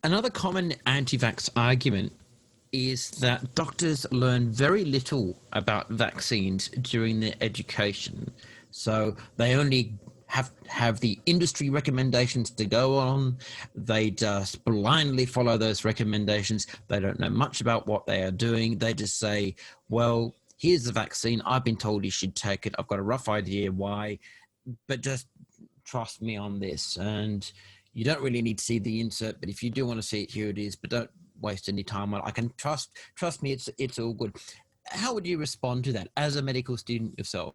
Another common anti-vax argument is that doctors learn very little about vaccines during their education. So they only have the industry recommendations to go on. They just blindly follow those recommendations. They don't know much about what they are doing. They just say, well, here's the vaccine. I've been told you should take it. I've got a rough idea why, but just trust me on this. And you don't really need to see the insert, but if you do want to see it, here it is. But don't waste any time on it. I can trust me, it's all good. How would you respond to that as a medical student yourself?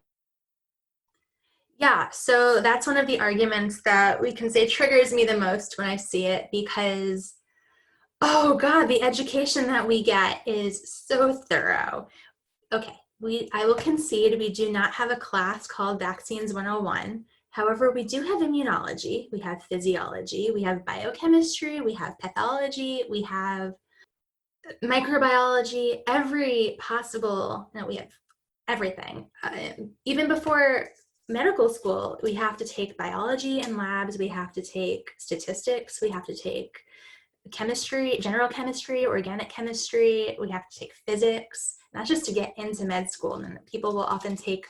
Yeah, so that's one of the arguments that we can say triggers me the most when I see it, because, oh God, the education that we get is so thorough. Okay, I will concede we do not have a class called Vaccines 101. However, we do have immunology, we have physiology, we have biochemistry, we have pathology, we have microbiology, every possible, no, we have everything. Even before medical school, we have to take biology and labs, we have to take statistics, we have to take chemistry, general chemistry, organic chemistry, we have to take physics. That's just to get into med school, and then people will often take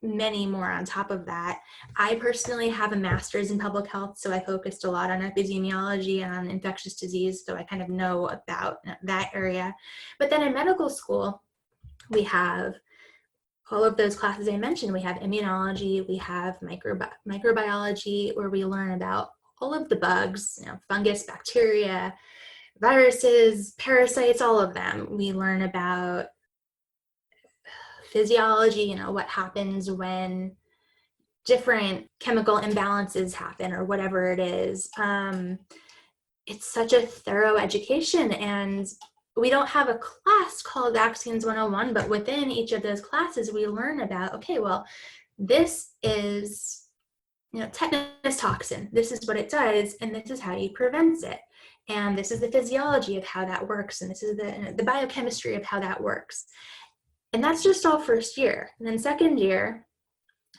many more on top of that. I personally have a master's in public health, so I focused a lot on epidemiology and on infectious disease, so I kind of know about that area. But then in medical school, we have all of those classes I mentioned. We have immunology, we have microbiology, where we learn about all of the bugs, fungus, bacteria, viruses, parasites, all of them. We learn about physiology, what happens when different chemical imbalances happen or whatever it is. It's such a thorough education, and we don't have a class called Vaccines 101, but within each of those classes, we learn about, okay, well, this is, tetanus toxin. This is what it does, and this is how you prevent it. And this is the physiology of how that works, and this is the biochemistry of how that works. And that's just all first year. And then second year,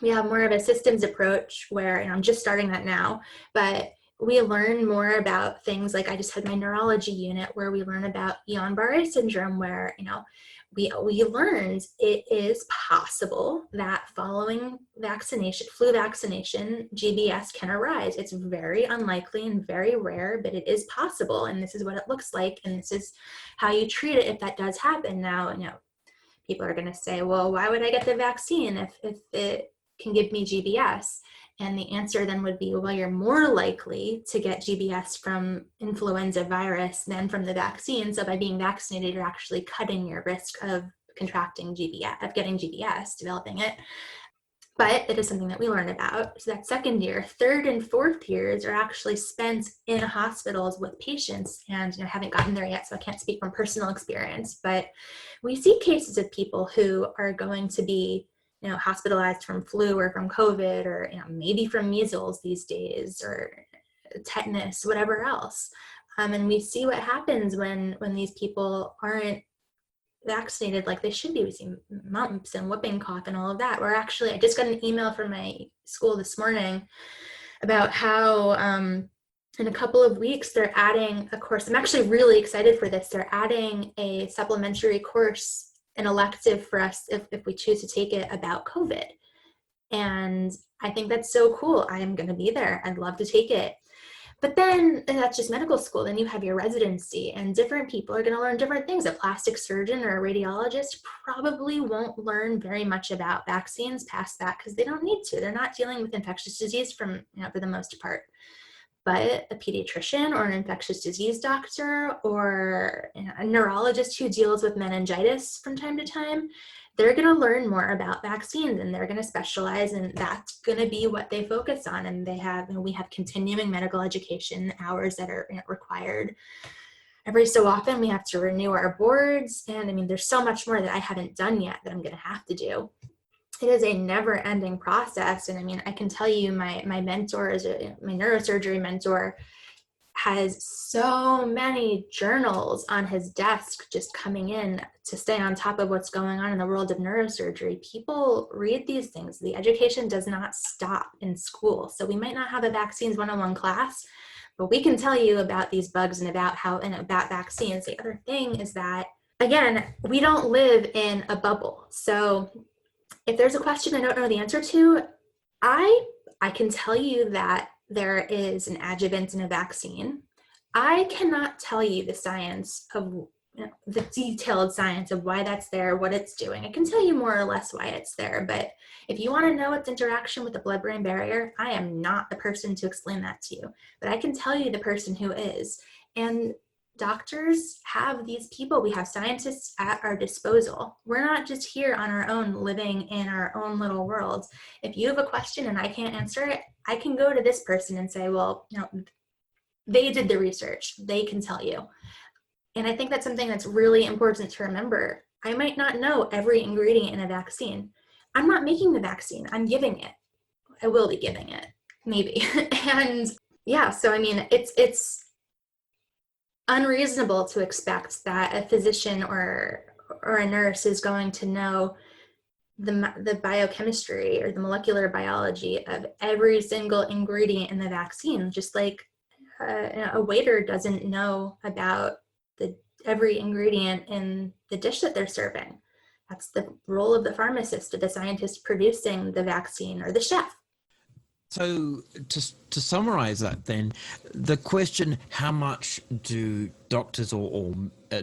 we have more of a systems approach where, I'm just starting that now, but we learn more about things like, I just had my neurology unit where we learn about Guillain-Barré syndrome, where, we learned it is possible that following vaccination, flu vaccination, GBS can arise. It's very unlikely and very rare, but it is possible. And this is what it looks like. And this is how you treat it if that does happen. Now, people are going to say, well, why would I get the vaccine if it can give me GBS? And the answer then would be, well, you're more likely to get GBS from influenza virus than from the vaccine. So by being vaccinated, you're actually cutting your risk of contracting GBS, of getting GBS, developing it. But it is something that we learn about. So that second year, third and fourth years are actually spent in hospitals with patients, and haven't gotten there yet, so I can't speak from personal experience. But we see cases of people who are going to be, hospitalized from flu or from COVID, or maybe from measles these days, or tetanus, whatever else. And we see what happens when these people aren't vaccinated like they should be. We see mumps and whooping cough and all of that. I just got an email from my school this morning about how in a couple of weeks they're adding a course. I'm actually really excited for this. They're adding a supplementary course, an elective for us if we choose to take it, about COVID. And I think that's so cool. I'm going to be there. I'd love to take it. But then, and that's just medical school, then you have your residency, and different people are going to learn different things. A plastic surgeon or a radiologist probably won't learn very much about vaccines past that, because they don't need to. They're not dealing with infectious disease for the most part. But a pediatrician or an infectious disease doctor or a neurologist who deals with meningitis from time to time, they're going to learn more about vaccines, and they're going to specialize, and that's going to be what they focus on. And we have continuing medical education hours that are required. Every so often we have to renew our boards, and there's so much more that I haven't done yet that I'm going to have to do. it is a never-ending process. And I mean, I can tell you, my mentor is my neurosurgery mentor has so many journals on his desk just coming in to stay on top of what's going on in the world of neurosurgery. People read these things. The education does not stop in school. So we might not have a vaccines 101 class, but we can tell you about these bugs and about vaccines. The other thing is that, again, we don't live in a bubble. So if there's a question I don't know the answer to, I can tell you that there is an adjuvant in a vaccine. I cannot tell you the science of, the detailed science of why that's there, what it's doing. I can tell you more or less why it's there, but if you want to know its interaction with the blood-brain barrier, I am not the person to explain that to you, but I can tell you the person who is. And doctors have these people, we have scientists at our disposal. We're not just here on our own, living in our own little world. If you have a question and I can't answer it, I can go to this person and say, well, they did the research, they can tell you. And I think that's something that's really important to remember. I might not know every ingredient in a vaccine. I'm not making the vaccine, I'm giving it. I will be giving it, maybe. And yeah, so I mean, it's unreasonable to expect that a physician or a nurse is going to know the biochemistry or the molecular biology of every single ingredient in the vaccine, just like a waiter doesn't know about every ingredient in the dish that they're serving. That's the role of the pharmacist or the scientist producing the vaccine, or the chef. So to summarize that then, the question, how much do doctors or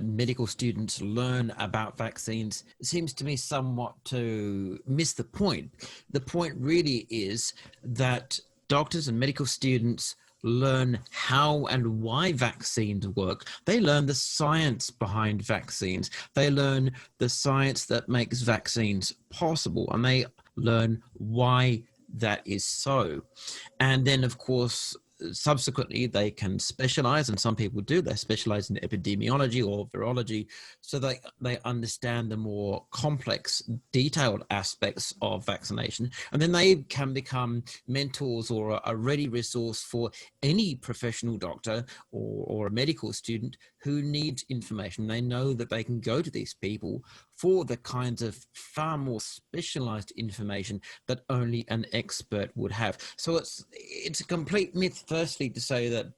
medical students learn about vaccines, seems to me somewhat to miss the point. The point really is that doctors and medical students learn how and why vaccines work. They learn the science behind vaccines. They learn the science that makes vaccines possible, and they learn why that is so. And then, of course, subsequently they can specialize, and some people do. They specialize in epidemiology or virology, so they understand the more complex, detailed aspects of vaccination, and then they can become mentors or a ready resource for any professional doctor or a medical student who needs information. They know that they can go to these people for the kinds of far more specialized information that only an expert would have. So it's a complete myth, firstly, to say that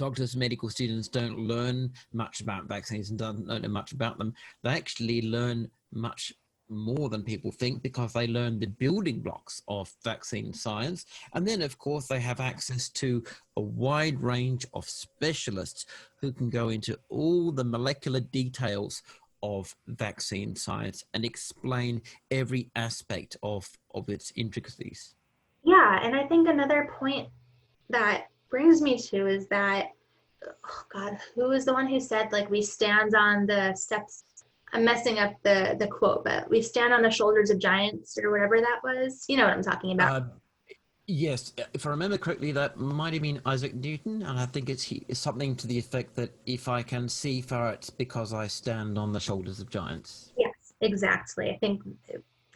doctors and medical students don't learn much about vaccines and don't know much about them. They actually learn much more than people think, because they learn the building blocks of vaccine science. And then, of course, they have access to a wide range of specialists who can go into all the molecular details of vaccine science and explain every aspect of its intricacies. Yeah, and I think another point that brings me to is that, oh God, who was the one who said, like, we stand on the steps? I'm messing up the quote, but we stand on the shoulders of giants, or whatever that was. You know what I'm talking about. Yes, if I remember correctly, that might have been Isaac Newton, and I think it's something to the effect that if I can see far, it's because I stand on the shoulders of giants. Yes, exactly. I think,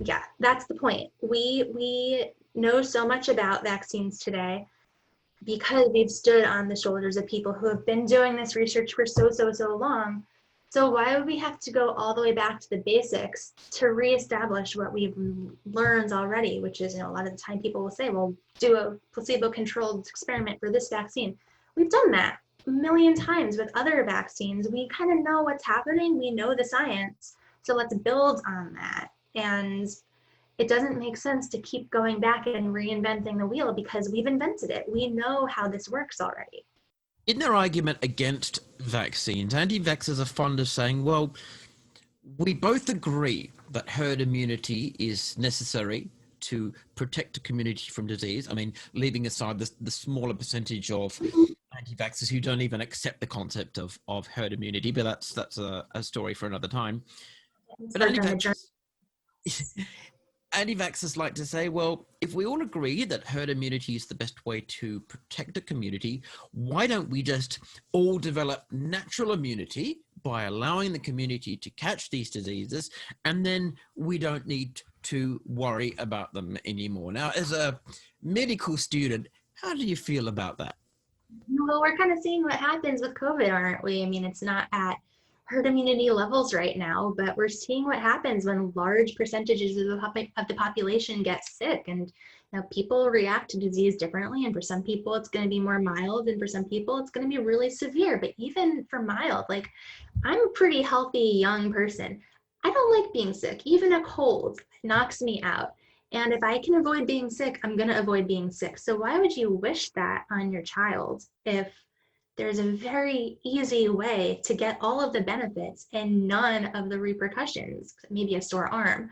yeah, that's the point. We know so much about vaccines today because we've stood on the shoulders of people who have been doing this research for so long. So why would we have to go all the way back to the basics to reestablish what we've learned already, which is, a lot of the time people will say, well, do a placebo-controlled experiment for this vaccine. We've done that a million times with other vaccines. We kind of know what's happening. We know the science. So let's build on that. And it doesn't make sense to keep going back and reinventing the wheel, because we've invented it. We know how this works already. In their argument against vaccines, anti-vaxxers are fond of saying, well, we both agree that herd immunity is necessary to protect a community from disease. I mean, leaving aside the smaller percentage of anti-vaxxers who don't even accept the concept of herd immunity, but that's a story for another time. But anti-vaxxers like to say, well, if we all agree that herd immunity is the best way to protect a community, why don't we just all develop natural immunity by allowing the community to catch these diseases, and then we don't need to worry about them anymore. Now, as a medical student, how do you feel about that? Well, we're kind of seeing what happens with COVID, aren't we? I mean, it's not at herd immunity levels right now, but we're seeing what happens when large percentages of the population get sick. And people react to disease differently. And for some people, it's going to be more mild. And for some people, it's going to be really severe. But even for mild, like I'm a pretty healthy young person. I don't like being sick. Even a cold knocks me out. And if I can avoid being sick, I'm going to avoid being sick. So why would you wish that on your child if there's a very easy way to get all of the benefits and none of the repercussions, maybe a sore arm?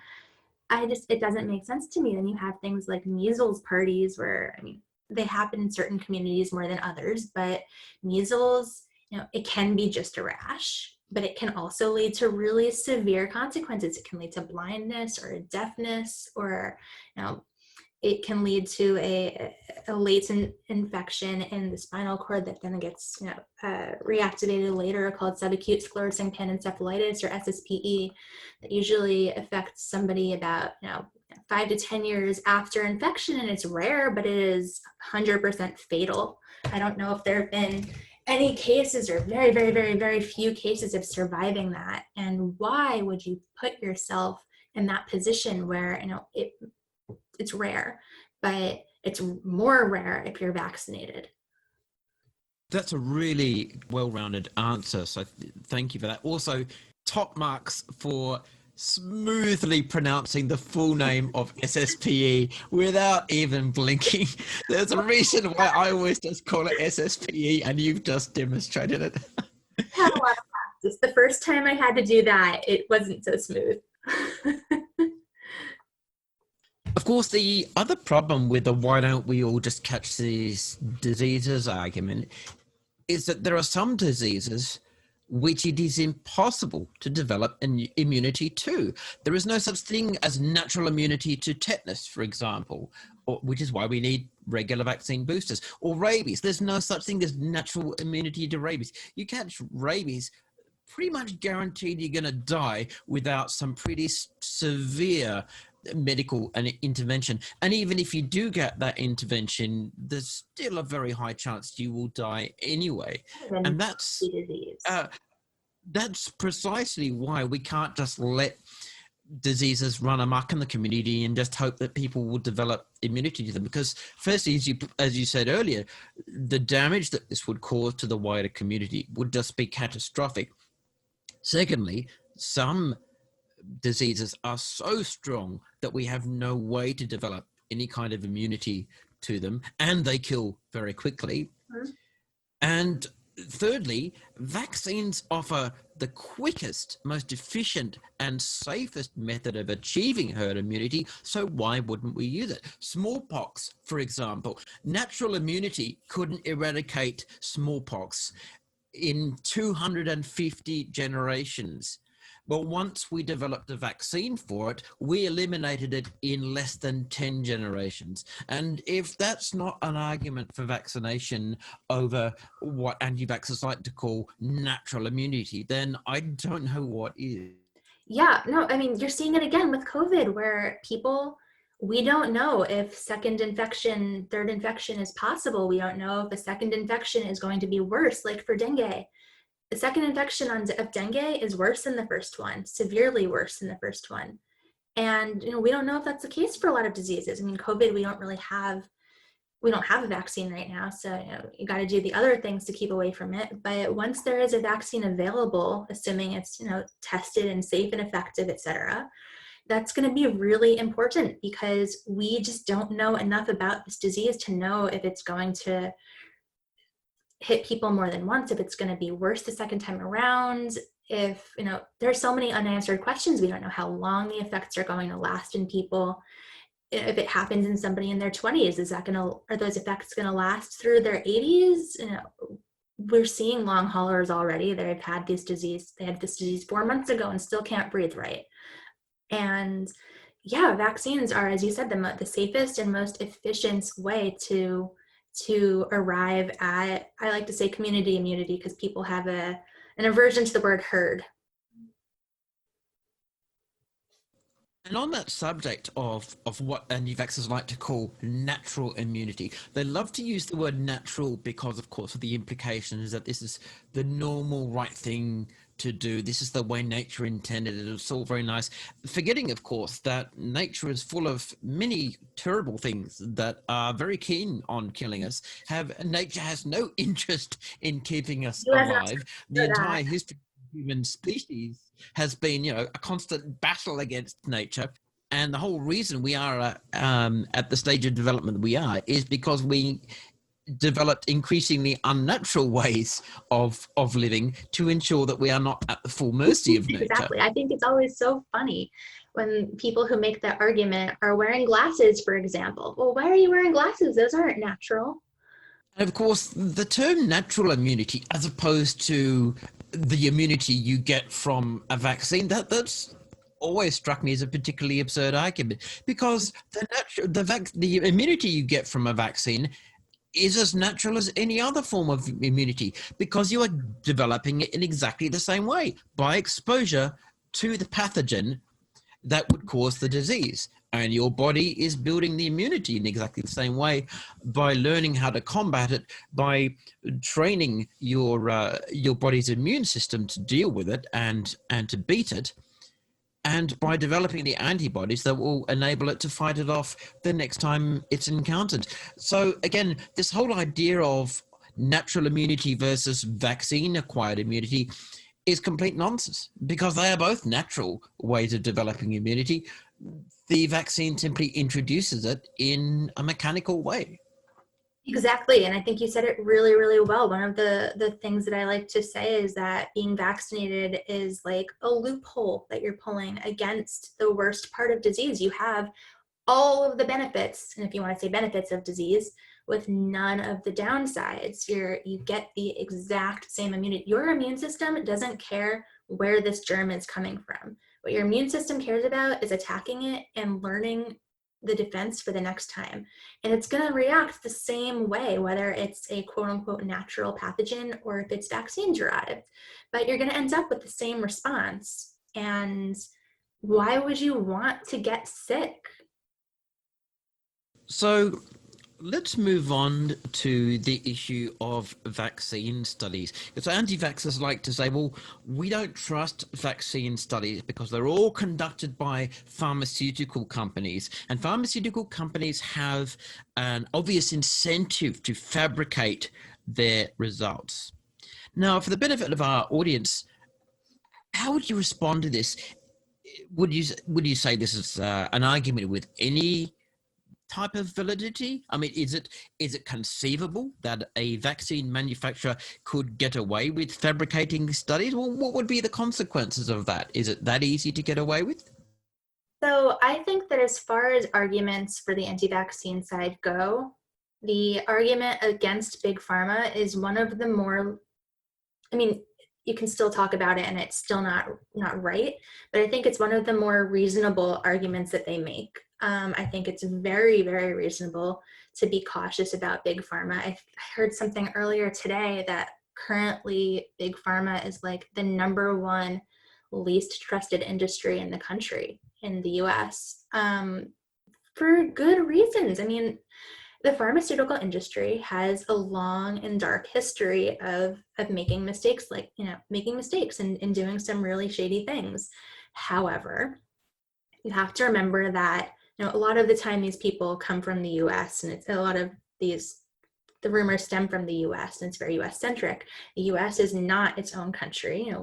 It doesn't make sense to me. Then you have things like measles parties where, I mean, they happen in certain communities more than others, but measles, it can be just a rash, but it can also lead to really severe consequences. It can lead to blindness or deafness, or, it can lead to a latent infection in the spinal cord that then gets reactivated later, called subacute sclerosing panencephalitis, or SSPE, that usually affects somebody about 5 to 10 years after infection, and it's rare, but it is 100% fatal. I don't know if there have been any cases, or very, very, very, very few cases of surviving that. And why would you put yourself in that position where it's rare, but it's more rare if you're vaccinated? That's a really well-rounded answer. So thank you for that. Also, top marks for smoothly pronouncing the full name of SSPE without even blinking. There's a reason why I always just call it SSPE, and you've just demonstrated it. I had a lot of practice. The first time I had to do that, it wasn't so smooth. Of course, the other problem with the why don't we all just catch these diseases argument is that there are some diseases which it is impossible to develop an immunity to. There is no such thing as natural immunity to tetanus, for example, which is why we need regular vaccine boosters. Or rabies. There's no such thing as natural immunity to rabies. You catch rabies, pretty much guaranteed you're going to die without some pretty severe medical intervention. And even if you do get that intervention, there's still a very high chance you will die anyway. And that's precisely why we can't just let diseases run amok in the community and just hope that people will develop immunity to them. Because firstly, as you said earlier, the damage that this would cause to the wider community would just be catastrophic. Secondly, some diseases are so strong that we have no way to develop any kind of immunity to them, and they kill very quickly. Mm-hmm. And thirdly, vaccines offer the quickest, most efficient, and safest method of achieving herd immunity, so why wouldn't we use it? Smallpox, for example. Natural immunity couldn't eradicate smallpox in 250 generations. Well, once we developed a vaccine for it, we eliminated it in less than 10 generations. And if that's not an argument for vaccination over what anti-vaxxers like to call natural immunity, then I don't know what is. Yeah, no, I mean, you're seeing it again with COVID, where we don't know if second infection, third infection is possible. We don't know if a second infection is going to be worse, like for dengue. The second infection of dengue is worse than the first one, severely worse than the first one. And we don't know if that's the case for a lot of diseases. I mean, COVID, we don't have a vaccine right now, so you got to do the other things to keep away from it. But once there is a vaccine available, assuming it's tested and safe and effective, etc., that's going to be really important, because we just don't know enough about this disease to know if it's going to hit people more than once, if it's going to be worse the second time around. If there's so many unanswered questions. We don't know how long the effects are going to last in people. If it happens in somebody in their 20s, are those effects going to last through their 80s? We're seeing long haulers already. They had this disease 4 months ago and still can't breathe right. And yeah, vaccines are, as you said, the safest and most efficient way to arrive at, I like to say, community immunity, because people have an aversion to the word herd. And on that subject of what anti-vaxxers like to call natural immunity, they love to use the word natural because, of course, of the implications that this is the normal right thing to do. This is the way nature intended it. It's all very nice. Forgetting, of course, that nature is full of many terrible things that are very keen on killing us. Nature has no interest in keeping us You as an alive. The for that. entire history of human species has been, a constant battle against nature. And the whole reason we are at the stage of development that we are is because we developed increasingly unnatural ways of living to ensure that we are not at the full mercy of nature. Exactly. I think it's always so funny when people who make that argument are wearing glasses, for example. Well, why are you wearing glasses? Those aren't natural. And of course, the term natural immunity, as opposed to the immunity you get from a vaccine, that's always struck me as a particularly absurd argument, because the immunity you get from a vaccine is as natural as any other form of immunity, because you are developing it in exactly the same way by exposure to the pathogen that would cause the disease. And your body is building the immunity in exactly the same way by learning how to combat it, by training your body's immune system to deal with it and to beat it, and by developing the antibodies that will enable it to fight it off the next time it's encountered. So again, this whole idea of natural immunity versus vaccine acquired immunity is complete nonsense, because they are both natural ways of developing immunity. The vaccine simply introduces it in a mechanical way. Exactly. And I think you said it really, really well. One of the things that I like to say is that being vaccinated is like a loophole that you're pulling against the worst part of disease. You have all of the benefits, and if you want to say benefits of disease, with none of the downsides. You get the exact same immunity. Your immune system doesn't care where this germ is coming from. What your immune system cares about is attacking it and learning the defense for the next time. And it's going to react the same way, whether it's a quote unquote natural pathogen or if it's vaccine derived. But you're going to end up with the same response. And why would you want to get sick? So let's move on to the issue of vaccine studies. Because anti-vaxxers like to say, well, we don't trust vaccine studies because they're all conducted by pharmaceutical companies. And pharmaceutical companies have an obvious incentive to fabricate their results. Now, for the benefit of our audience, how would you respond to this? Would you say this is an argument with any type of validity? I mean, is it conceivable that a vaccine manufacturer could get away with fabricating studies? Well, what would be the consequences of that? Is it that easy to get away with? So I think that as far as arguments for the anti-vaccine side go, the argument against big pharma is one of the more, I mean, you can still talk about it and it's still not right, but I think it's one of the more reasonable arguments that they make. I think it's very, very reasonable to be cautious about big pharma. I heard something earlier today that currently big pharma is like the number one least trusted industry in the country, in the US, for good reasons. I mean, the pharmaceutical industry has a long and dark history of making mistakes, like, making mistakes and doing some really shady things. However, you have to remember that, a lot of the time these people come from the US, and it's a lot of the rumors stem from the US, and it's very US centric. The US is not its own country.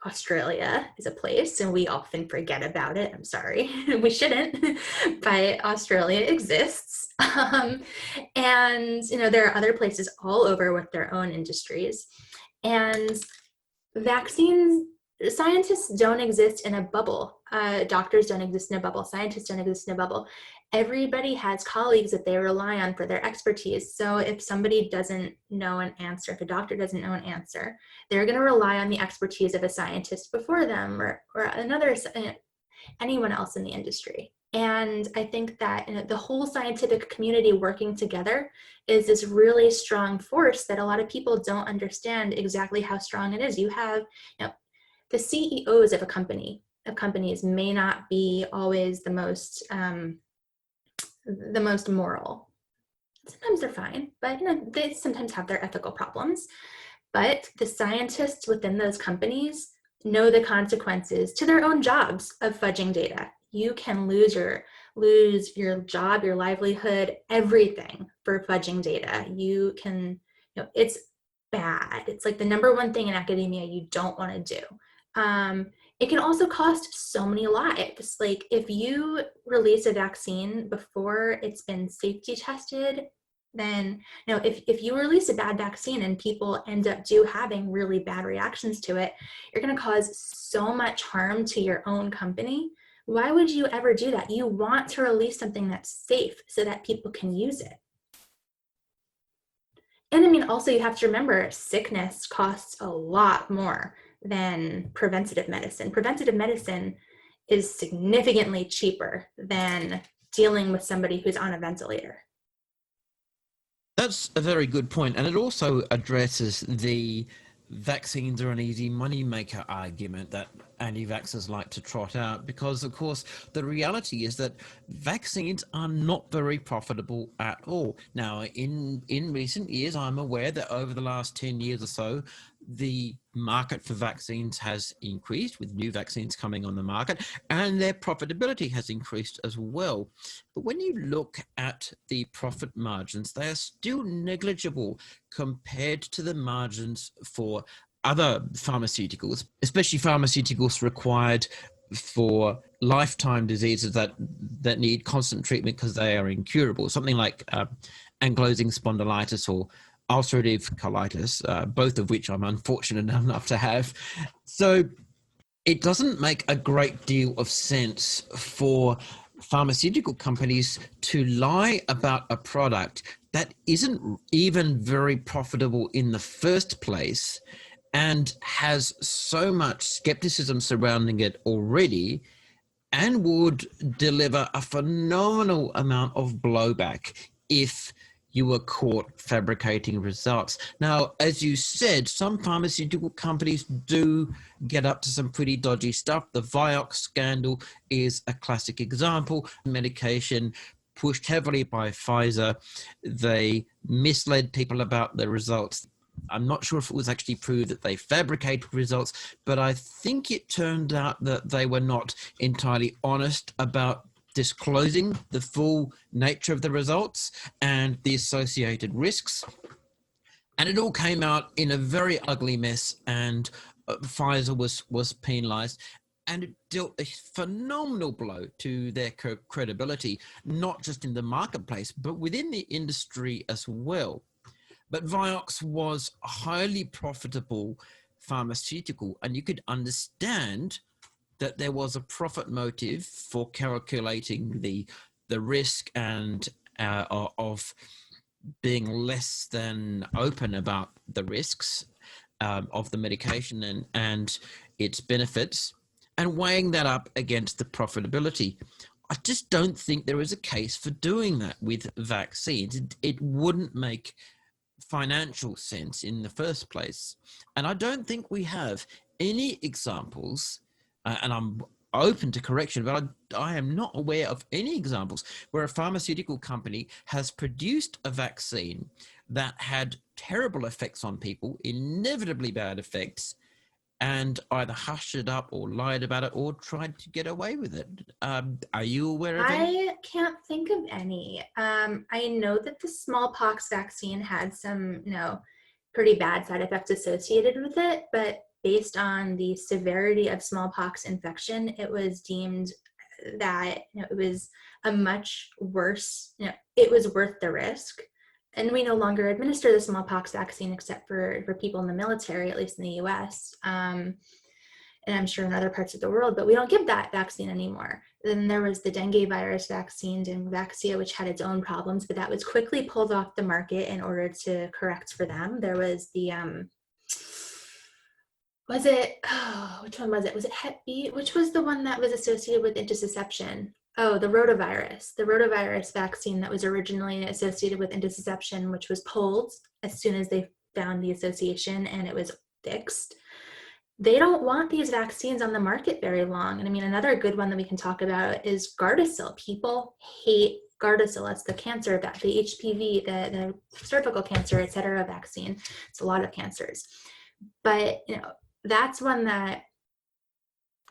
Australia is a place, and we often forget about it. I'm sorry, we shouldn't, but Australia exists. And there are other places all over with their own industries. And vaccines, scientists don't exist in a bubble. Doctors don't exist in a bubble. Scientists don't exist in a bubble. Everybody has colleagues that they rely on for their expertise. So if somebody doesn't know an answer, if a doctor doesn't know an answer, they're going to rely on the expertise of a scientist before them, or anyone else in the industry. And I think that the whole scientific community working together is this really strong force that a lot of people don't understand exactly how strong it is. You have, the CEOs of a company, companies may not be always the most moral. Sometimes they're fine, but they sometimes have their ethical problems. But the scientists within those companies know the consequences to their own jobs of fudging data. You can lose your job, your livelihood, everything for fudging data. You can, it's bad. It's like the number one thing in academia you don't want to do. It can also cost so many lives. Like if you release a vaccine before it's been safety tested, then if you release a bad vaccine and people end up having really bad reactions to it, you're going to cause so much harm to your own company. Why would you ever do that? You want to release something that's safe so that people can use it. And I mean, also you have to remember, sickness costs a lot more than preventative medicine. Preventative medicine is significantly cheaper than dealing with somebody who's on a ventilator. That's a very good point, and it also addresses the vaccines are an easy moneymaker argument that anti-vaxxers like to trot out, because of course the reality is that vaccines are not very profitable at all. Now in recent years, I'm aware that over the last 10 years or so, the market for vaccines has increased with new vaccines coming on the market, and their profitability has increased as well. But when you look at the profit margins, they are still negligible compared to the margins for other pharmaceuticals, especially pharmaceuticals required for lifetime diseases that need constant treatment because they are incurable. Something like ankylosing spondylitis or ulcerative colitis, both of which I'm unfortunate enough to have. So it doesn't make a great deal of sense for pharmaceutical companies to lie about a product that isn't even very profitable in the first place and has so much skepticism surrounding it already, and would deliver a phenomenal amount of blowback if you were caught fabricating results. Now, as you said, some pharmaceutical companies do get up to some pretty dodgy stuff. The Vioxx scandal is a classic example. Medication pushed heavily by Pfizer. They misled people about the results. I'm not sure if it was actually proved that they fabricated results, but I think it turned out that they were not entirely honest about disclosing the full nature of the results and the associated risks. And it all came out in a very ugly mess, and Pfizer was penalized. And it dealt a phenomenal blow to their credibility, not just in the marketplace, but within the industry as well. But Vioxx was a highly profitable pharmaceutical, and you could understand that there was a profit motive for calculating the risk and of being less than open about the risks of the medication and its benefits, and weighing that up against the profitability. I just don't think there is a case for doing that with vaccines. It wouldn't make financial sense in the first place. And I don't think we have any examples, and I'm open to correction, but I am not aware of any examples where a pharmaceutical company has produced a vaccine that had terrible effects on people, inevitably bad effects, and either hushed it up or lied about it or tried to get away with it. Are you aware of any? I can't think of any. I know that the smallpox vaccine had some, pretty bad side effects associated with it, but based on the severity of smallpox infection, it was deemed that it was a much worse, it was worth the risk. And we no longer administer the smallpox vaccine except for people in the military, at least in the US. And I'm sure in other parts of the world, but we don't give that vaccine anymore. Then there was the dengue virus vaccine, Dengvaxia, which had its own problems, but that was quickly pulled off the market in order to correct for them. There was the, which one was it? Was it Hep B? Which was the one that was associated with intussusception? Oh, the rotavirus vaccine that was originally associated with intussusception, which was pulled as soon as they found the association and it was fixed. they don't want these vaccines on the market very long. And I mean, another good one that we can talk about is Gardasil. People hate Gardasil. It's the cancer, the HPV, the cervical cancer, et cetera, vaccine. It's a lot of cancers. But, that's one that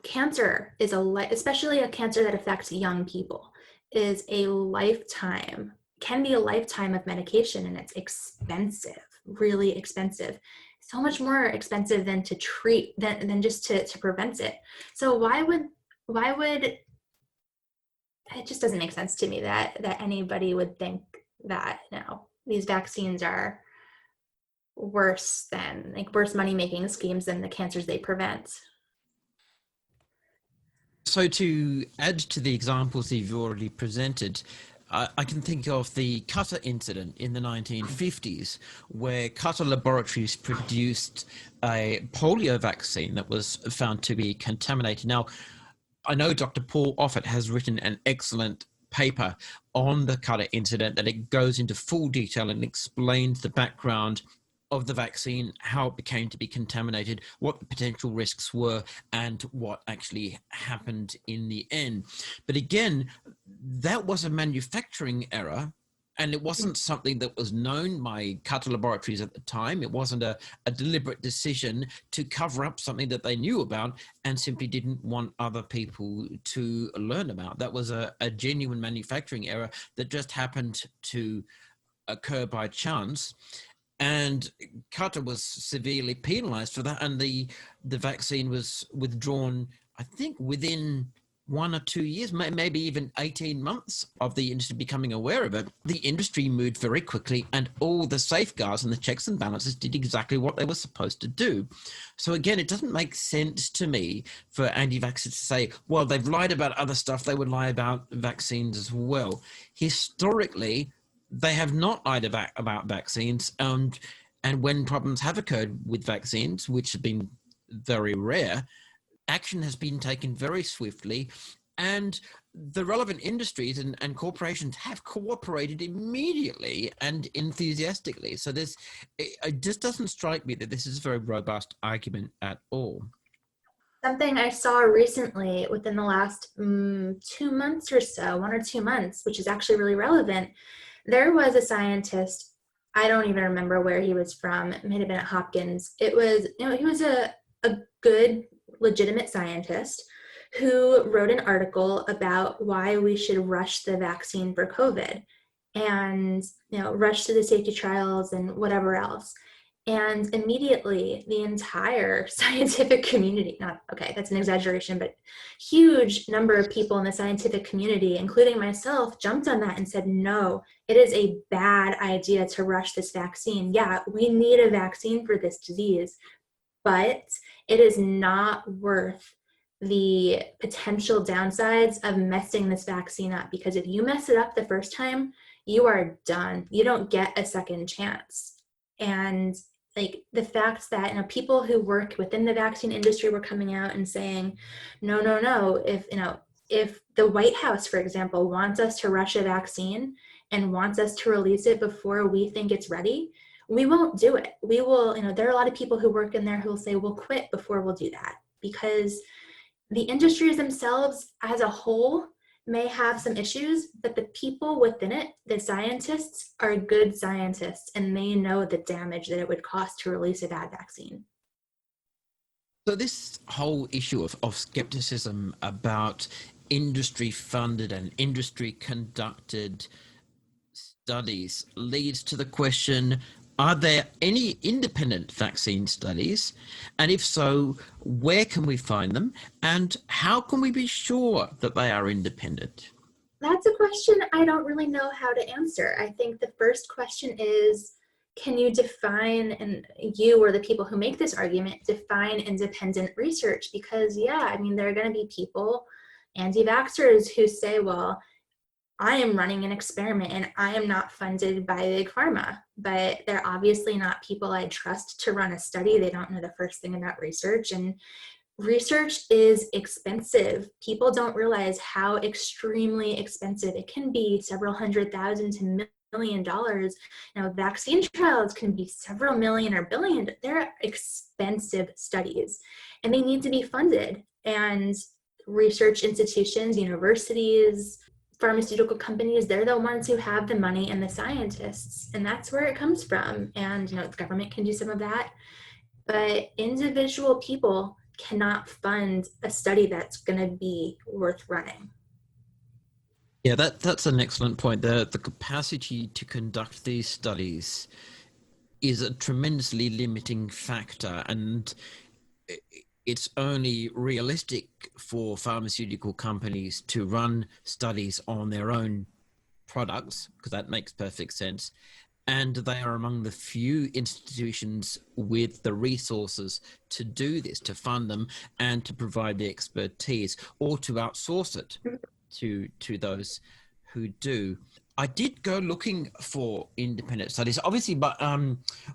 cancer is especially a cancer that affects young people, is a lifetime, can be a lifetime of medication, and it's expensive, really expensive. So much more expensive than to treat than just to prevent it. So why would it just doesn't make sense to me that anybody would think that these vaccines are worse money making schemes than the cancers they prevent. So to add to the examples that you've already presented, I can think of the Qatar incident in the 1950s, where Qatar laboratories produced a polio vaccine that was found to be contaminated. Now, I know Dr. Paul Offit has written an excellent paper on the Qatar incident that it goes into full detail and explains the background of the vaccine, how it became to be contaminated, what the potential risks were, and what actually happened in the end. But again, that was a manufacturing error, and it wasn't something that was known by Qatar laboratories at the time. It wasn't a deliberate decision to cover up something that they knew about and simply didn't want other people to learn about. That was a genuine manufacturing error that just happened to occur by chance. And Qatar was severely penalized for that, and the vaccine was withdrawn, I think, within 1 or 2 years, maybe even 18 months of the industry becoming aware of it. The industry moved very quickly, and all the safeguards and the checks and balances did exactly what they were supposed to do. So again, it doesn't make sense to me for anti-vaxxers to say, well, they've lied about other stuff, they would lie about vaccines as well. Historically, they have not lied about vaccines, and when problems have occurred with vaccines, which have been very rare, action has been taken very swiftly, and the relevant industries and corporations have cooperated immediately and enthusiastically. So it just doesn't strike me that this is a very robust argument at all. Something I saw recently within the last 2 months or so, 1 or 2 months, which is actually really relevant. There was a scientist, I don't even remember where he was from. It might have been at Hopkins. He was a good, legitimate scientist who wrote an article about why we should rush the vaccine for COVID and, rush to the safety trials and whatever else. And immediately the entire scientific community, not, okay, that's an exaggeration, but huge number of people in the scientific community, including myself, jumped on that and said, no, it is a bad idea to rush this vaccine. Yeah, we need a vaccine for this disease, but it is not worth the potential downsides of messing this vaccine up, because if you mess it up the first time, you are done. You don't get a second chance. And the fact that people who work within the vaccine industry were coming out and saying, no, no, no, if the White House, for example, wants us to rush a vaccine and wants us to release it before we think it's ready, we won't do it. We will, there are a lot of people who work in there who will say we'll quit before we'll do that, because the industries themselves as a whole may have some issues, but the people within it, the scientists, are good scientists, and they know the damage that it would cost to release a bad vaccine. So this whole issue of skepticism about industry-funded and industry-conducted studies leads to the question, are there any independent vaccine studies? And if so, where can we find them? And how can we be sure that they are independent? That's a question I don't really know how to answer. I think the first question is, can you define, and you or the people who make this argument, define independent research? Because there are going to be people, anti-vaxxers, who say, well, I am running an experiment and I am not funded by Big Pharma, but they're obviously not people I trust to run a study. They don't know the first thing about research, and research is expensive. People don't realize how extremely expensive it can be, several $100,000 to million. Now, vaccine trials can be several million or billion. They're expensive studies, and they need to be funded. And research institutions, universities, pharmaceutical companies, they're the ones who have the money and the scientists, and that's where it comes from. And the government can do some of that, but individual people cannot fund a study that's going to be worth running. Yeah, that's an excellent point. The capacity to conduct these studies is a tremendously limiting factor, and it's only realistic for pharmaceutical companies to run studies on their own products, because that makes perfect sense. And they are among the few institutions with the resources to do this, to fund them and to provide the expertise, or to outsource it to those who do. I did go looking for independent studies, obviously, but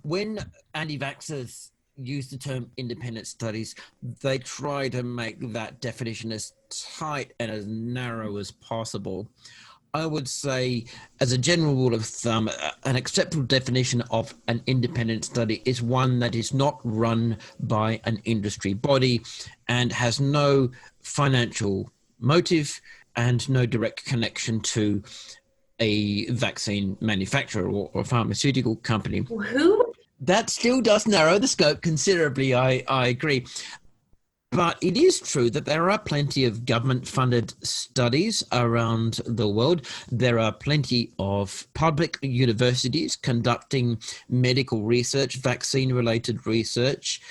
when anti-vaxxers use the term independent studies, they try to make that definition as tight and as narrow as possible. I would say, as a general rule of thumb, an acceptable definition of an independent study is one that is not run by an industry body and has no financial motive and no direct connection to a vaccine manufacturer or pharmaceutical company. Who? That still does narrow the scope considerably, I agree. But it is true that there are plenty of government-funded studies around the world. There are plenty of public universities conducting medical research, vaccine-related research,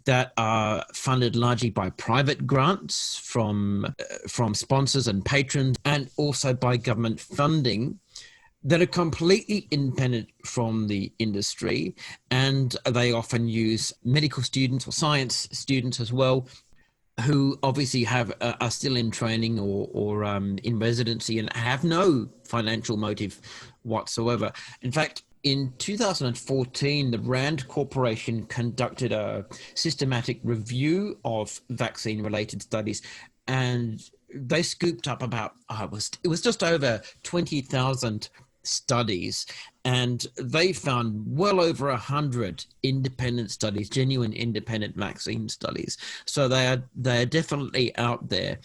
that are funded largely by private grants from sponsors and patrons, and also by government funding, that are completely independent from the industry, and they often use medical students or science students as well, who obviously are still in training or in residency and have no financial motive whatsoever. In fact, in 2014, the Rand Corporation conducted a systematic review of vaccine-related studies, and they scooped up about it was just over 20,000 studies, and they found well over 100 independent studies, genuine independent vaccine studies. So they're definitely out there.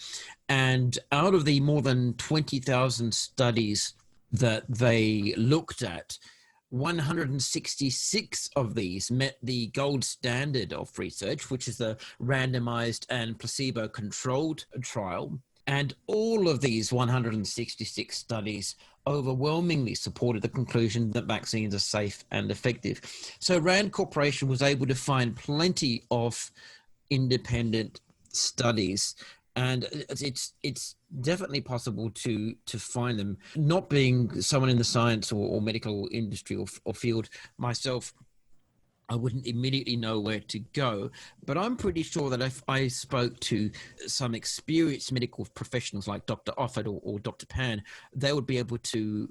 And out of the more than 20,000 studies that they looked at, 166 of these met the gold standard of research, which is the randomized and placebo-controlled trial. And all of these 166 studies overwhelmingly supported the conclusion that vaccines are safe and effective. So Rand Corporation was able to find plenty of independent studies, and it's definitely possible to find them. Not being someone in the science or medical industry or field myself, I wouldn't immediately know where to go, but I'm pretty sure that if I spoke to some experienced medical professionals like Dr. Offord or Dr. Pan, they would be able to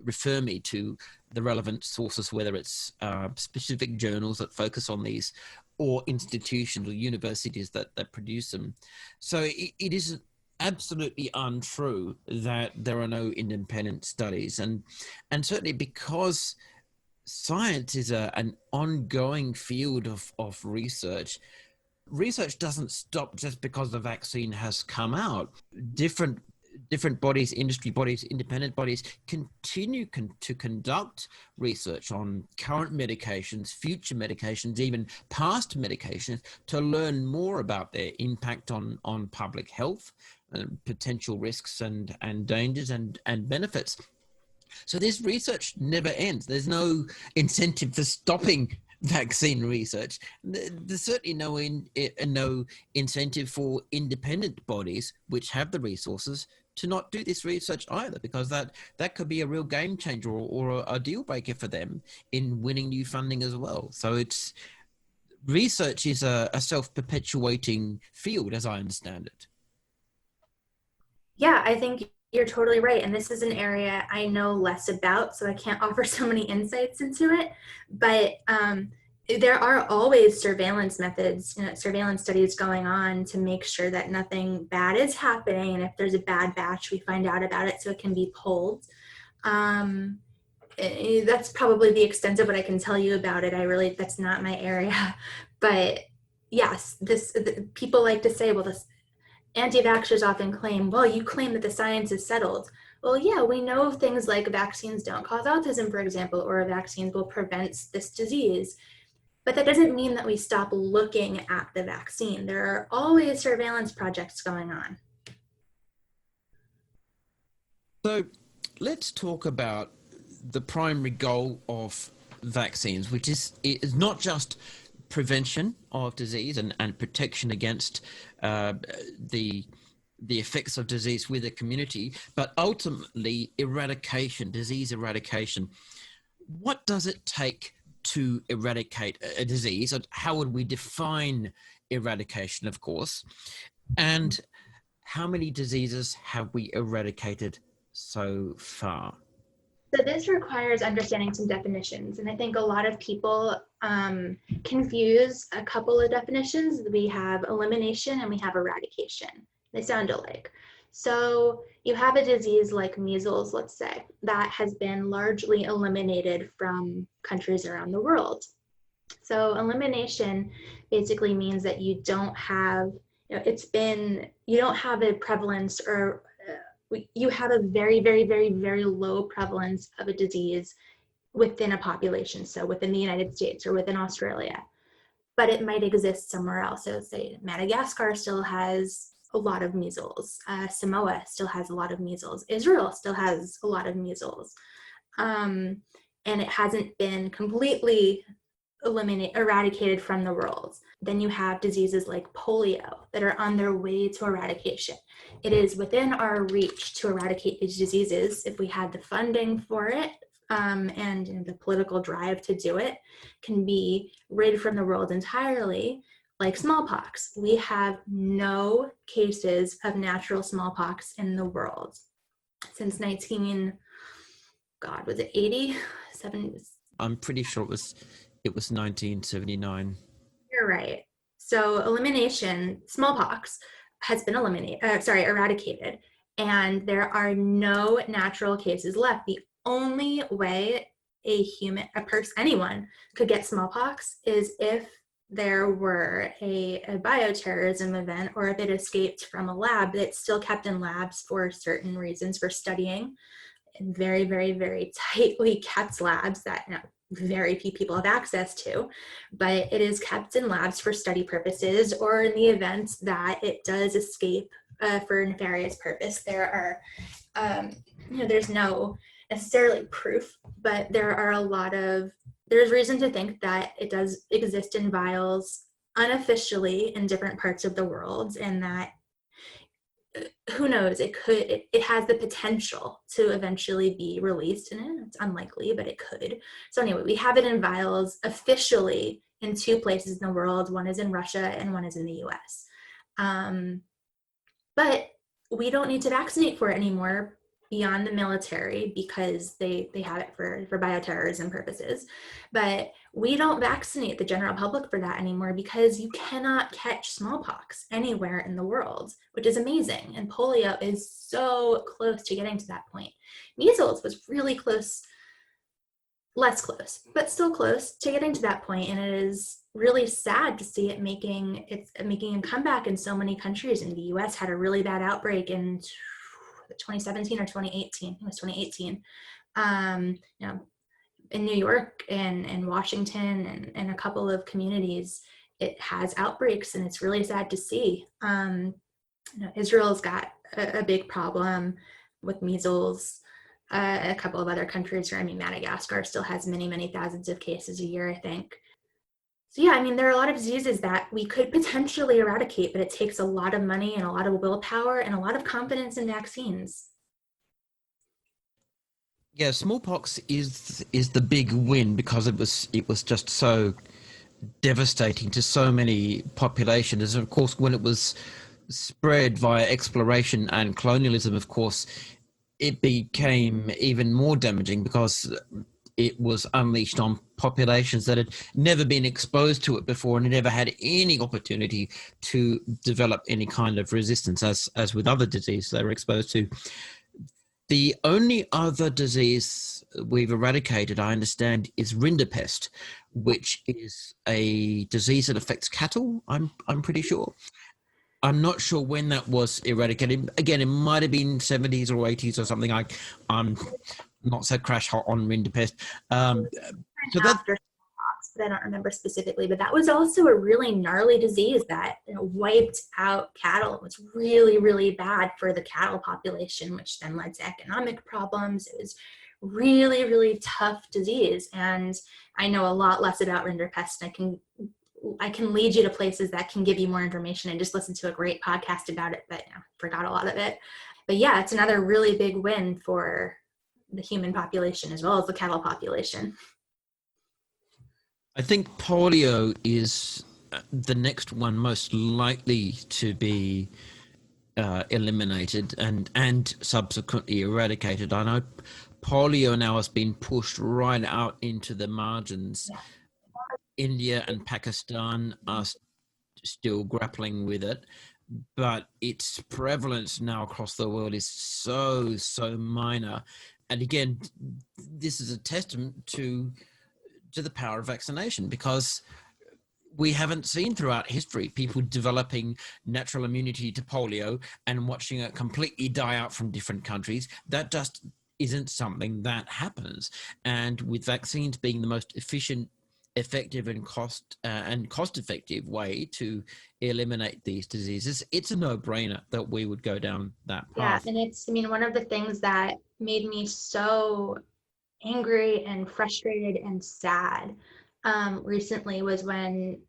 refer me to the relevant sources, whether it's specific journals that focus on these or institutions or universities that produce them. So it is absolutely untrue that there are no independent studies, and certainly because science is an ongoing field of research. Research doesn't stop just because the vaccine has come out. Different bodies, industry bodies, independent bodies continue to conduct research on current medications, future medications, even past medications, to learn more about their impact on public health, potential risks and dangers and benefits. So this research never ends. There's no incentive for stopping vaccine research. There's certainly no incentive for independent bodies which have the resources to not do this research either, because that could be a real game changer or a deal breaker for them in winning new funding as well. So research is a self-perpetuating field, as I understand it. Yeah, I think you're totally right. And this is an area I know less about, so I can't offer so many insights into it. But there are always surveillance methods, surveillance studies going on to make sure that nothing bad is happening. And if there's a bad batch, we find out about it so it can be pulled. that's probably the extent of what I can tell you about it. That's not my area. But yes, people like to say, well, this anti-vaxxers often claim, well, you claim that the science is settled. Well, yeah, we know things like vaccines don't cause autism, for example, or vaccines will prevent this disease. But that doesn't mean that we stop looking at the vaccine. There are always surveillance projects going on. So let's talk about the primary goal of vaccines, which is not just prevention of disease and protection against the effects of disease with the community, but ultimately eradication, disease eradication. What does it take to eradicate a disease? How would we define eradication, of course? And how many diseases have we eradicated so far? So this requires understanding some definitions. And I think a lot of people confuse a couple of definitions. We have elimination and we have eradication. They sound alike. So you have a disease like measles, let's say, that has been largely eliminated from countries around the world. So elimination basically means that you don't have, you don't have a prevalence or you have a very, very, very, very low prevalence of a disease within a population. So within the United States or within Australia, but it might exist somewhere else. So say Madagascar still has a lot of measles. Samoa still has a lot of measles. Israel still has a lot of measles. And it hasn't been completely eradicated from the world. Then you have diseases like polio that are on their way to eradication. It is within our reach to eradicate these diseases if we had the funding for it, and the political drive to do it can be rid from the world entirely. Like smallpox, we have no cases of natural smallpox in the world since 80? I'm pretty sure it was 1979. You're right. So elimination, smallpox has been eradicated, and there are no natural cases left. The only way anyone could get smallpox is if there were a bioterrorism event, or if it escaped from a lab that's still kept in labs for certain reasons for studying, in very, very, very tightly kept labs that very few people have access to, but it is kept in labs for study purposes, or in the event that it does escape for a nefarious purpose. There are, there's no necessarily proof, but there's reason to think that it does exist in vials unofficially in different parts of the world, and that who knows, it has the potential to eventually be released, and it's unlikely, but it could. So anyway, we have it in vials officially in 2 places in the world. One is in Russia and one is in the US. But we don't need to vaccinate for it anymore beyond the military, because they have it for bioterrorism purposes. But we don't vaccinate the general public for that anymore, because you cannot catch smallpox anywhere in the world, which is amazing. And polio is so close to getting to that point. Measles was really close, less close, but still close to getting to that point. And it is really sad to see it making a comeback in so many countries. And the US had a really bad outbreak in 2017 or 2018. It was 2018. In New York and Washington and a couple of communities, it has outbreaks, and it's really sad to see. Israel's got a big problem with measles. A couple of other countries, Madagascar still has many, many thousands of cases a year, I think. So yeah, there are a lot of diseases that we could potentially eradicate, but it takes a lot of money and a lot of willpower and a lot of confidence in vaccines. Yeah, smallpox is the big win, because it was just so devastating to so many populations. And of course, when it was spread via exploration and colonialism, of course, it became even more damaging, because it was unleashed on populations that had never been exposed to it before and had never had any opportunity to develop any kind of resistance, as with other diseases they were exposed to. The only other disease we've eradicated, I understand, is rinderpest, which is a disease that affects cattle. I'm pretty sure. I'm not sure when that was eradicated. Again, it might have been 70s or 80s or something. I'm not so crash hot on rinderpest. So that After but I don't remember specifically. But that was also a really gnarly disease that wiped out cattle. It was really, really bad for the cattle population, which then led to economic problems. It was really, really tough disease. And I know a lot less about rinderpest. I can lead you to places that can give you more information, and just listen to a great podcast about it, but forgot a lot of it. But yeah, it's another really big win for the human population as well as the cattle population. I think polio is the next one most likely to be eliminated and subsequently eradicated. I know polio now has been pushed right out into the margins. Yeah. India and Pakistan are still grappling with it, but its prevalence now across the world is so minor. And again, this is a testament to the power of vaccination, because we haven't seen throughout history people developing natural immunity to polio and watching it completely die out from different countries. That just isn't something that happens. And with vaccines being the most efficient, effective, and cost-effective way to eliminate these diseases, it's a no-brainer that we would go down that Yeah, path. and one of the things that made me so angry and frustrated and sad recently was when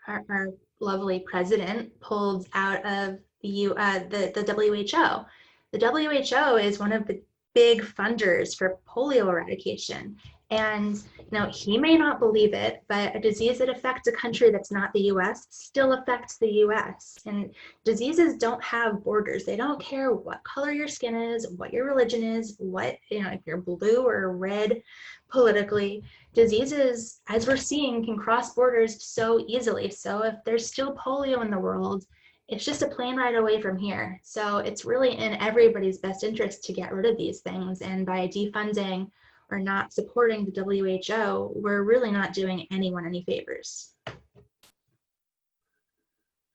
our lovely president pulled out of the WHO. The WHO is one of the big funders for polio eradication. And he may not believe it, but a disease that affects a country that's not the US still affects the US. And diseases don't have borders. They don't care what color your skin is, what your religion is, if you're blue or red politically. Diseases, as we're seeing, can cross borders so easily. So if there's still polio in the world, it's just a plane ride away from here. So it's really in everybody's best interest to get rid of these things. And by defunding or not supporting the WHO, we're really not doing anyone any favors.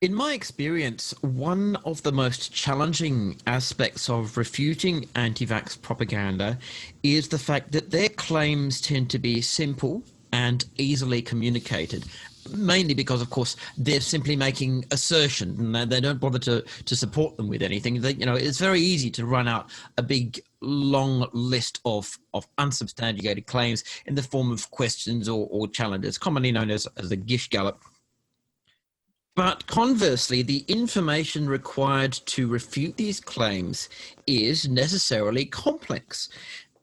In my experience, one of the most challenging aspects of refuting anti-vax propaganda is the fact that their claims tend to be simple and easily communicated. Mainly because, of course, they're simply making assertions, and they don't bother to support them with anything. It's very easy to run out a big, long list of unsubstantiated claims in the form of questions or challenges, commonly known as the Gish Gallop. But conversely, the information required to refute these claims is necessarily complex.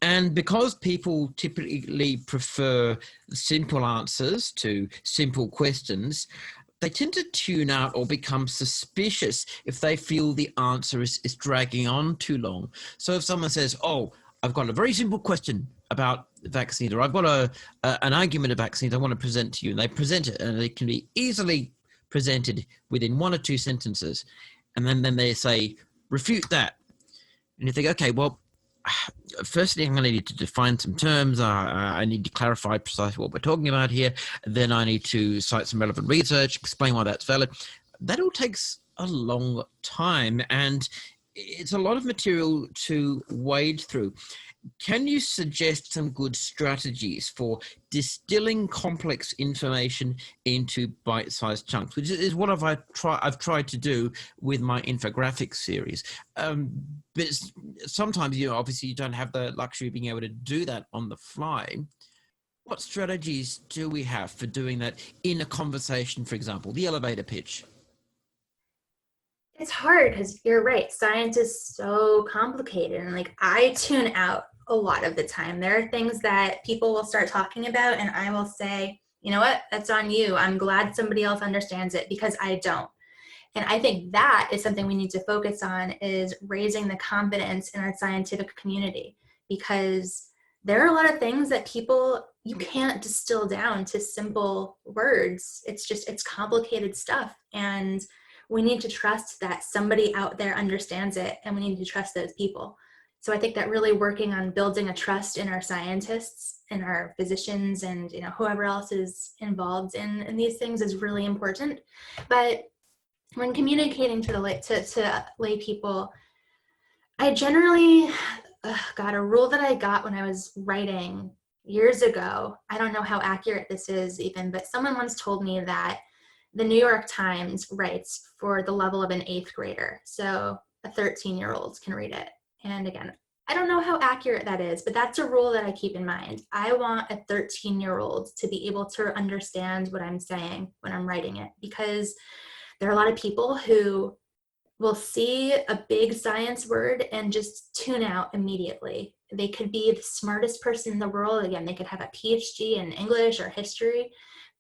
And because people typically prefer simple answers to simple questions, they tend to tune out or become suspicious if they feel the answer is dragging on too long. So if someone says, "Oh, I've got a very simple question about vaccines," or "I've got an argument of vaccines I want to present to you," and they present it, and it can be easily presented within one or two sentences, and then they say, "Refute that," and you think, okay, well, firstly, I'm going to need to define some terms. I need to clarify precisely what we're talking about here. Then I need to cite some relevant research, explain why that's valid. That all takes a long time, and it's a lot of material to wade through. Can you suggest some good strategies for distilling complex information into bite-sized chunks, which is what I've tried to do with my infographics series. But sometimes, obviously you don't have the luxury of being able to do that on the fly. What strategies do we have for doing that in a conversation, for example, the elevator pitch? It's hard because you're right. Science is so complicated, and I tune out a lot of the time. There are things that people will start talking about, and I will say, you know what, that's on you. I'm glad somebody else understands it because I don't. And I think that is something we need to focus on, is raising the confidence in our scientific community, because there are a lot of things that you can't distill down to simple words. It's complicated stuff. And we need to trust that somebody out there understands it, and we need to trust those people. So I think that really working on building a trust in our scientists and our physicians and whoever else is involved in these things is really important. But when communicating to to lay people, I generally got a rule that I got when I was writing years ago. I don't know how accurate this is even, but someone once told me that the New York Times writes for the level of an 8th grader. So a 13-year-old can read it. And again, I don't know how accurate that is, but that's a rule that I keep in mind. I want a 13-year-old to be able to understand what I'm saying when I'm writing it, because there are a lot of people who will see a big science word and just tune out immediately. They could be the smartest person in the world. Again, they could have a PhD in English or history,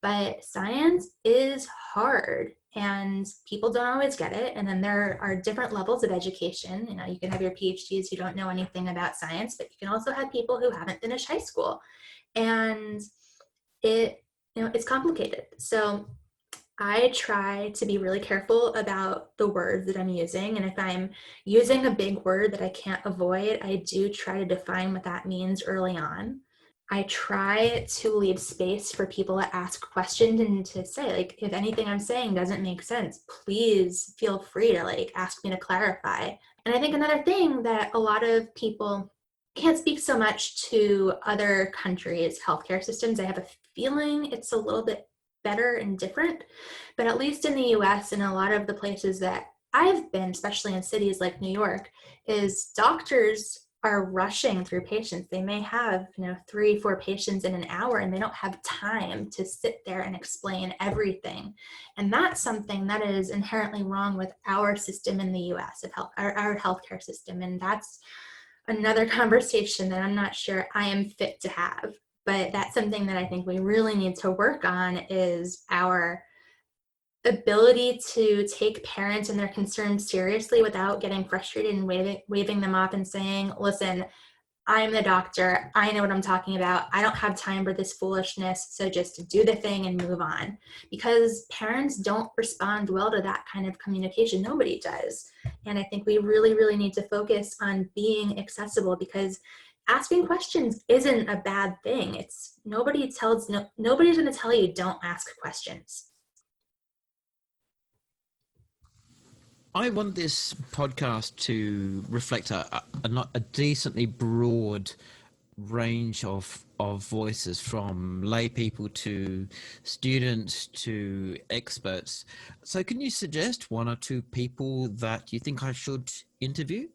but science is hard and people don't always get it. And then there are different levels of education. You can have your PhDs who don't know anything about science, but you can also have people who haven't finished high school. And it's complicated. So I try to be really careful about the words that I'm using. And if I'm using a big word that I can't avoid, I do try to define what that means early on. I try to leave space for people to ask questions and to say, like, if anything I'm saying doesn't make sense, please feel free to ask me to clarify. And I think another thing that a lot of people can't speak so much to other countries' healthcare systems. I have a feeling it's a little bit better and different, but at least in the US and a lot of the places that I've been, especially in cities like New York, is doctors are rushing through patients. They may have 3-4 patients in an hour, and they don't have time to sit there and explain everything. And that's something that is inherently wrong with our system in the US of health, our healthcare system. And that's another conversation that I'm not sure I am fit to have. But that's something that I think we really need to work on, is our ability to take parents and their concerns seriously without getting frustrated and waving them off and saying, listen, I'm the doctor. I know what I'm talking about. I don't have time for this foolishness. So just do the thing and move on. Because parents don't respond well to that kind of communication. Nobody does. And I think we really, really need to focus on being accessible, because asking questions isn't a bad thing. Nobody's going to tell you don't ask questions. I want this podcast to reflect a decently broad range of voices, from lay people to students to experts. So can you suggest 1 or 2 people that you think I should interview?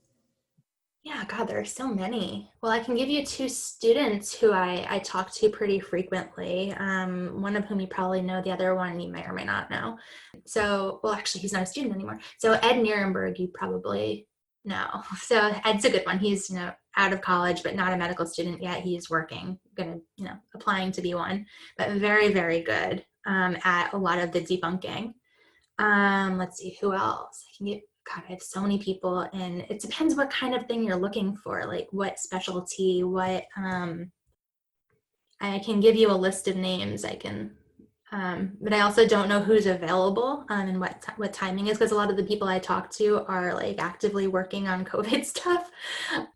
Yeah, God, there are so many. Well, I can give you 2 students who I talk to pretty frequently. One of whom you probably know, the other one you may or may not know. So, well, actually, he's not a student anymore. So Ed Nirenberg, you probably know. So Ed's a good one. He's, out of college, but not a medical student yet. He's working, applying to be one, but very, very good at a lot of the debunking. Let's see, who else? God, I have so many people, and it depends what kind of thing you're looking for, like what specialty, I can give you a list of names. But I also don't know who's available and what timing is, because a lot of the people I talk to are actively working on COVID stuff.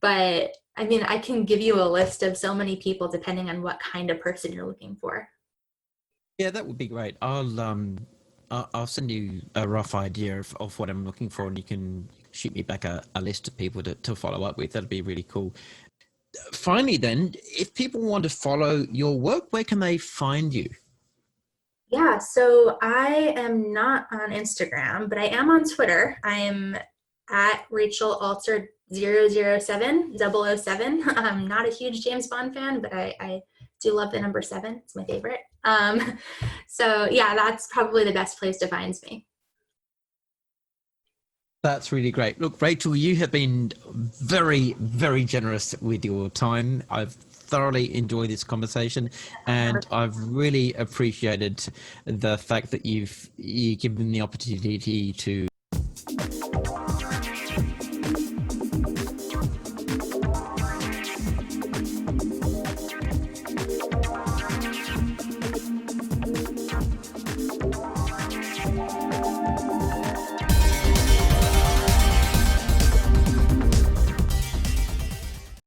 But I mean, I can give you a list of so many people depending on what kind of person you're looking for. Yeah, that would be great. I'll send you a rough idea of what I'm looking for, and you can shoot me back a list of people to follow up with. That'd be really cool. Finally, then, if people want to follow your work, where can they find you? Yeah, so I am not on Instagram, but I am on Twitter. I am at Rachel Alter 007 007. I'm not a huge James Bond fan, but I do love the number 7. It's my favorite. So yeah, that's probably the best place to find me. That's really great. Look, Rachel, you have been very, very generous with your time. I've thoroughly enjoyed this conversation, and I've really appreciated the fact that you've given me the opportunity to